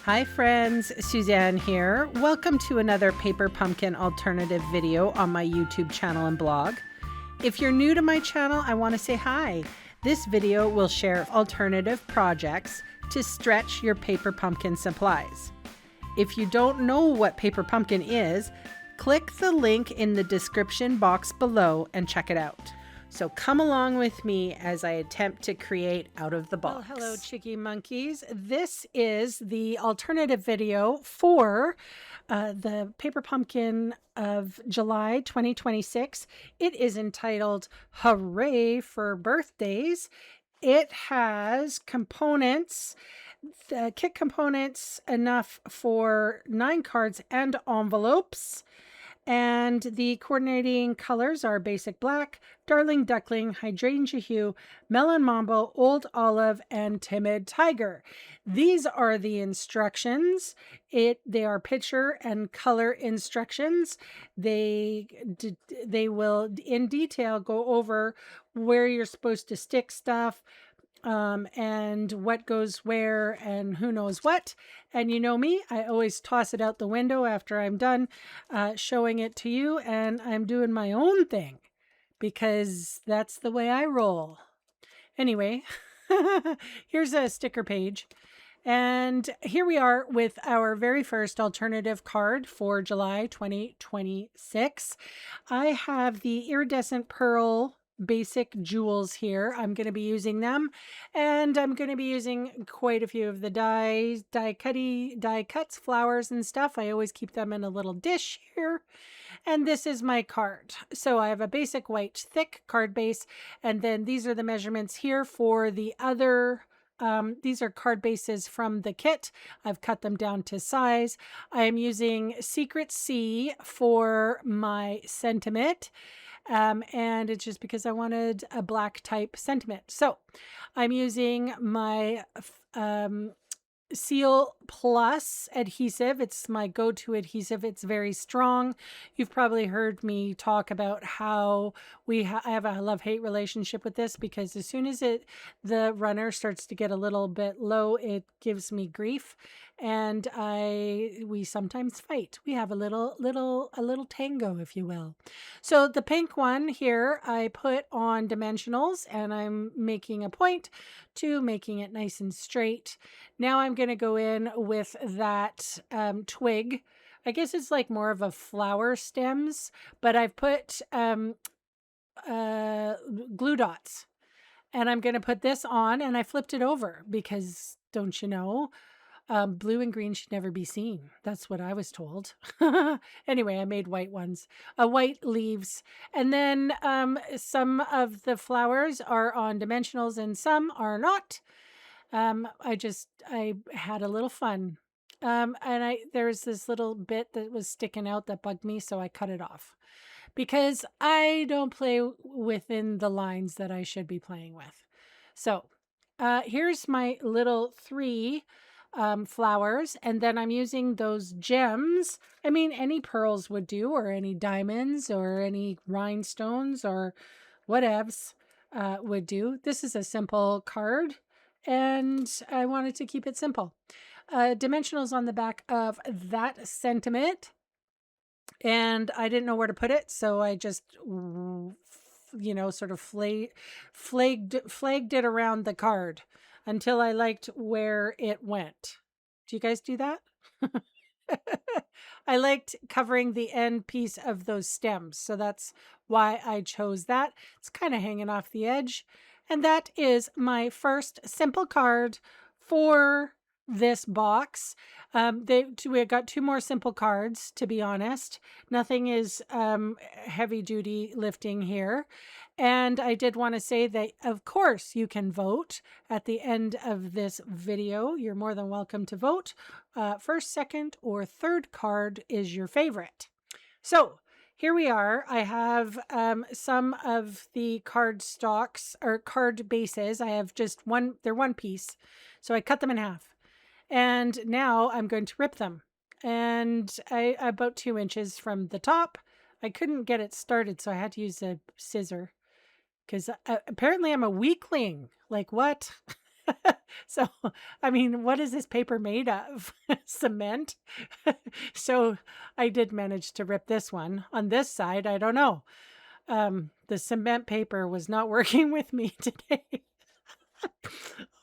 Hi friends, Suzanne here. Welcome to another paper pumpkin alternative video on my YouTube channel and blog. If you're new to my channel, I want to say hi. This video will share alternative projects to stretch your paper pumpkin supplies. If you don't know what paper pumpkin is, click the link in the description box below and check it out. So come along with me as I attempt to create out of the box. Well, hello, Chicky Monkeys. This is the alternative video for the paper pumpkin of July 2026. It is entitled Hooray for Birthdays. It has components, the kit components enough for 9 cards and envelopes. And the coordinating colors are basic black, darling duckling, hydrangea hue, melon mambo, old olive, and timid tiger. These are the instructions. They are picture and color instructions. They will in detail go over where you're supposed to stick stuff, and what goes where and who knows what. And you know me, I always toss it out the window after I'm done showing it to you, and I'm doing my own thing because that's the way I roll. Anyway, here's a sticker page. And here we are with our very first alternative card for July 2026. I have the iridescent pearl basic jewels here. I'm going to be using them, and I'm going to be using quite a few of the die cuts, flowers and stuff. I always keep them in a little dish here. And this is my card. So I have a basic white thick card base, and then these are the measurements here for the other. These are card bases from the kit. I've cut them down to size. I am using Secret C for my sentiment. And it's just because I wanted a black type sentiment. So I'm using my Seal Plus adhesive. It's my go-to adhesive. It's very strong. You've probably heard me talk about how I have a love-hate relationship with this, because as soon as the runner starts to get a little bit low, it gives me grief, and we sometimes fight. We have a little tango, if you will. So the pink one here I put on dimensionals, and I'm making a point to making it nice and straight. Now I'm going to go in with that twig. I guess it's like more of a flower stems, but I've put glue dots, and I'm going to put this on, and I flipped it over because, don't you know, blue and green should never be seen. That's what I was told. Anyway, I made white ones, white leaves. And then some of the flowers are on dimensionals and some are not. I had a little fun. And there was this little bit that was sticking out that bugged me, so I cut it off. Because I don't play within the lines that I should be playing with. So here's my little 3 flowers, and then I'm using those gems. I mean, any pearls would do, or any diamonds, or any rhinestones, or whatevs would do. This is a simple card, and I wanted to keep it simple. Dimensionals on the back of that sentiment, and I didn't know where to put it, so I just sort of flagged it around the card until I liked where it went. Do you guys do that? I liked covering the end piece of those stems, so that's why I chose that. It's kind of hanging off the edge. And that is my first simple card for this box. We got 2 more simple cards, to be honest. Nothing is heavy duty lifting here. And I did want to say that, of course, you can vote at the end of this video. You're more than welcome to vote. First, second, or third card is your favorite. So here we are. I have some of the card stocks or card bases. I have just one. They're one piece. So I cut them in half. And now I'm going to rip them. And about 2 inches from the top. I couldn't get it started, so I had to use a scissor. Because apparently I'm a weakling. Like, what? So, I mean, what is this paper made of? Cement? So I did manage to rip this one. On this side, I don't know. The cement paper was not working with me today.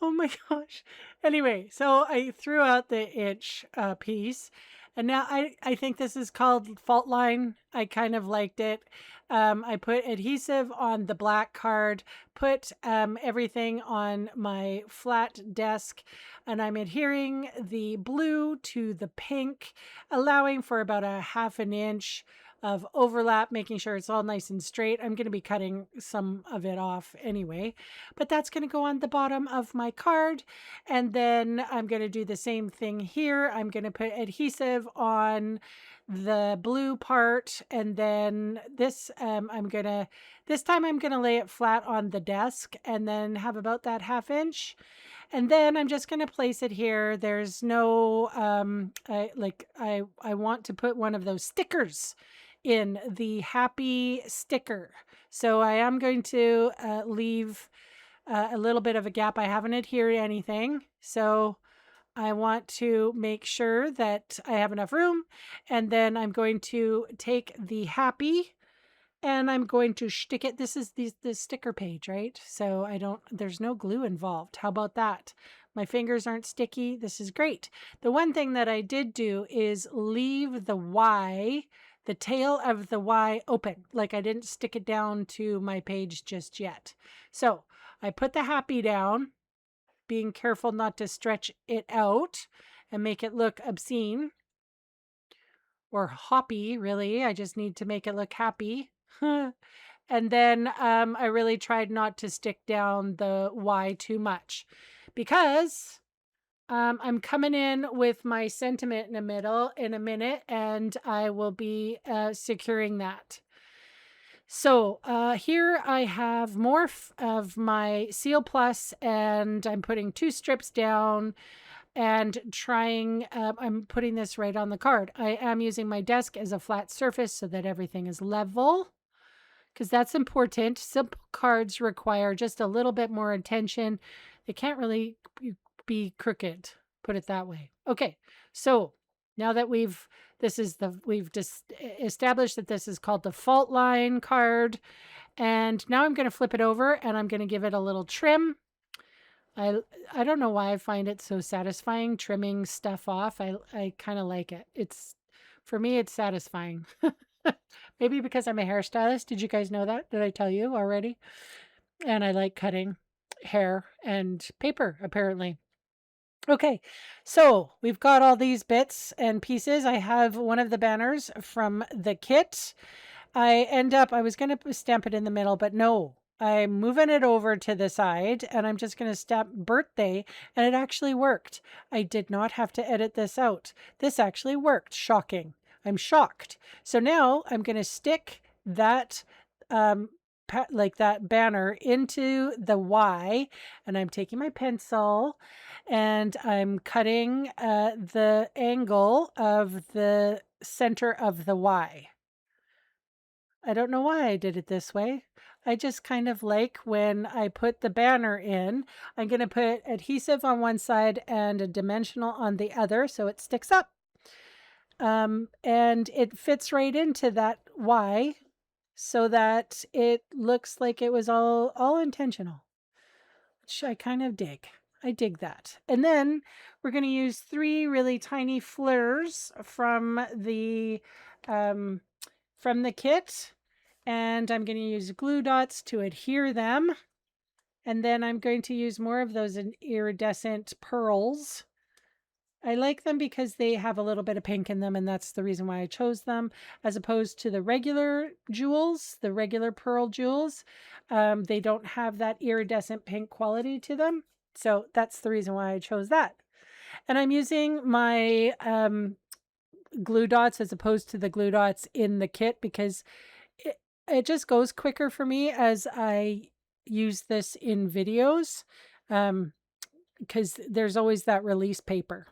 Oh my gosh. Anyway, so I threw out the itch piece. And now I think this is called Fault Line. I kind of liked it. I put adhesive on the black card, put everything on my flat desk, and I'm adhering the blue to the pink, allowing for about a 1/2 inch of overlap, making sure it's all nice and straight. I'm going to be cutting some of it off anyway, but that's going to go on the bottom of my card. And then I'm going to do the same thing here. I'm going to put adhesive on the blue part, and then this this time I'm going to lay it flat on the desk and then have about that 1/2 inch. And then I'm just going to place it here. There's no I want to put one of those stickers in, the happy sticker. So I am going to leave a little bit of a gap. I haven't adhered anything, so I want to make sure that I have enough room. And then I'm going to take the happy and I'm going to stick it. This is the sticker page, right? So there's no glue involved. How about that? My fingers aren't sticky. This is great. The one thing that I did do is leave the tail of the Y open. Like, I didn't stick it down to my page just yet. So I put the happy down, being careful not to stretch it out and make it look obscene or hoppy, really. I just need to make it look happy. And then I really tried not to stick down the Y too much, because I'm coming in with my sentiment in the middle in a minute, and I will be securing that. So here I have more of my Seal Plus, and I'm putting 2 strips down and trying, I'm putting this right on the card. I am using my desk as a flat surface so that everything is level, because that's important. Simple cards require just a little bit more attention. They can't really be crooked, put it that way. Okay, so now that we've just established that this is called the Fault Line card, and now I'm going to flip it over and I'm going to give it a little trim. I don't know why I find it so satisfying trimming stuff off. I kind of like it. For me, it's satisfying. Maybe because I'm a hairstylist. Did you guys know that? Did I tell you already? And I like cutting hair and paper, apparently. Okay, so we've got all these bits and pieces. I have one of the banners from the kit. I was going to stamp it in the middle, but no. I'm moving it over to the side, and I'm just going to stamp birthday, and it actually worked. I did not have to edit this out. This actually worked. Shocking. I'm shocked. So now I'm going to stick that like that banner into the Y, and I'm taking my pencil and I'm cutting the angle of the center of the Y. I don't know why I did it this way. I just kind of like when I put the banner in, I'm going to put adhesive on one side and a dimensional on the other so it sticks up. And it fits right into that Y so that it looks like it was all intentional, which I kind of dig. I dig that. And then we're going to use 3 really tiny fleurs from the kit, and I'm going to use glue dots to adhere them. And then I'm going to use more of those iridescent pearls. I like them because they have a little bit of pink in them, and that's the reason why I chose them, as opposed to the regular jewels, the regular pearl jewels. They don't have that iridescent pink quality to them. So that's the reason why I chose that. And I'm using my glue dots as opposed to the glue dots in the kit, because it just goes quicker for me as I use this in videos, because there's always that release paper.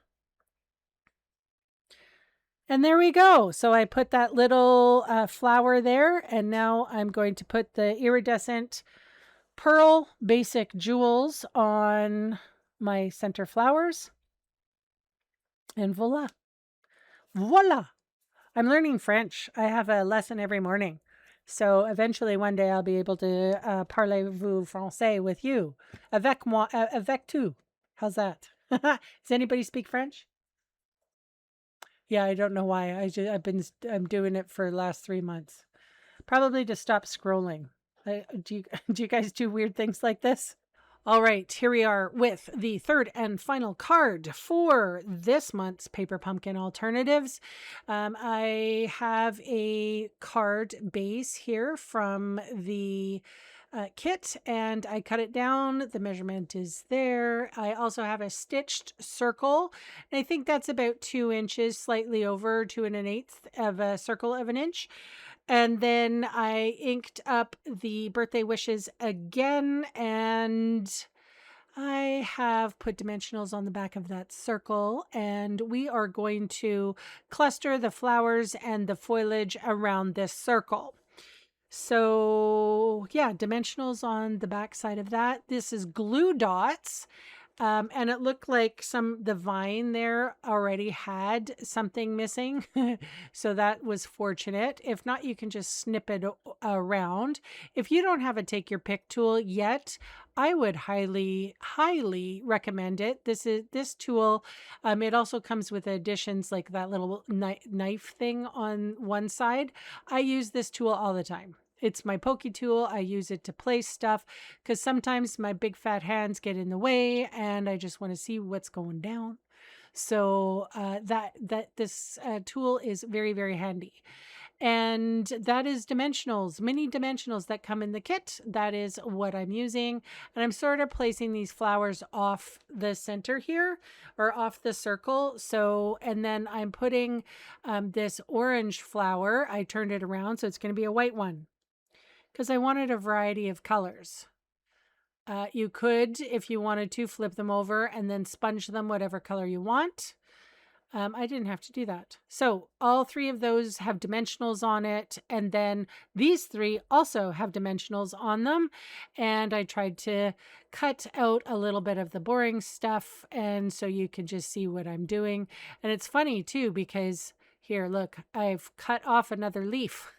And there we go. So I put that little flower there, and now I'm going to put the iridescent pearl basic jewels on my center flowers, and voila. Voila! I'm learning French. I have a lesson every morning. So eventually one day I'll be able to parlez-vous français with you. Avec moi, avec tu. How's that? Does anybody speak French? Yeah, I don't know why. I'm doing it for the last 3 months. Probably to stop scrolling. Do you guys do weird things like this? All right, here we are with the third and final card for this month's Paper Pumpkin Alternatives. I have a card base here from the kit, and I cut it down. The measurement is there. I also have a stitched circle, and I think that's about 2 inches, slightly over 2 1/8 of a circle of an inch. And then I inked up the birthday wishes again, and I have put dimensionals on the back of that circle, and we are going to cluster the flowers and the foliage around this circle. So yeah, dimensionals on the back side of that. This is glue dots. And it looked like the vine there already had something missing. So that was fortunate. If not, you can just snip it around. If you don't have a take your pick tool yet, I would highly, highly recommend it. This tool, it also comes with additions like that little knife thing on one side. I use this tool all the time. It's my pokey tool. I use it to place stuff because sometimes my big fat hands get in the way and I just want to see what's going down. So this tool is very, very handy. And that is dimensionals, mini dimensionals that come in the kit. That is what I'm using. And I'm sort of placing these flowers off the center here or off the circle. So, and then I'm putting this orange flower. I turned it around, so it's going to be a white one, because I wanted a variety of colors. You could, if you wanted to, flip them over and then sponge them whatever color you want. I didn't have to do that. So all 3 of those have dimensionals on it. And then these 3 also have dimensionals on them. And I tried to cut out a little bit of the boring stuff. And so you can just see what I'm doing. And it's funny too, because here, look, I've cut off another leaf.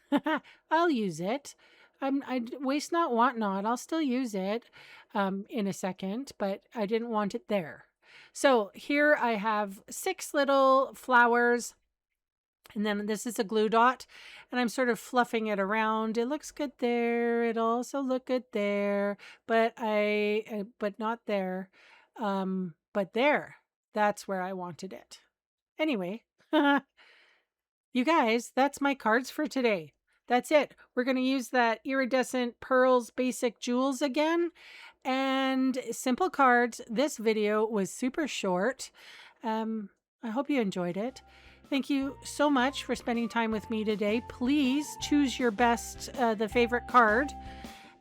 I'll use it. I waste not, want not. I'll still use it in a second, but I didn't want it there. So here I have 6 little flowers, and then this is a glue dot, and I'm sort of fluffing it around. It looks good there. It'll also look good there, but not there. But there, that's where I wanted it. Anyway, you guys, that's my cards for today. That's it. We're going to use that Iridescent Pearls Basic Jewels again. And simple cards. This video was super short. I hope you enjoyed it. Thank you so much for spending time with me today. Please choose your best, the favorite card,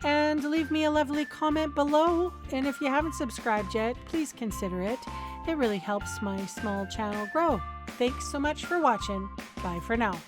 and leave me a lovely comment below. And if you haven't subscribed yet, please consider it. It really helps my small channel grow. Thanks so much for watching. Bye for now.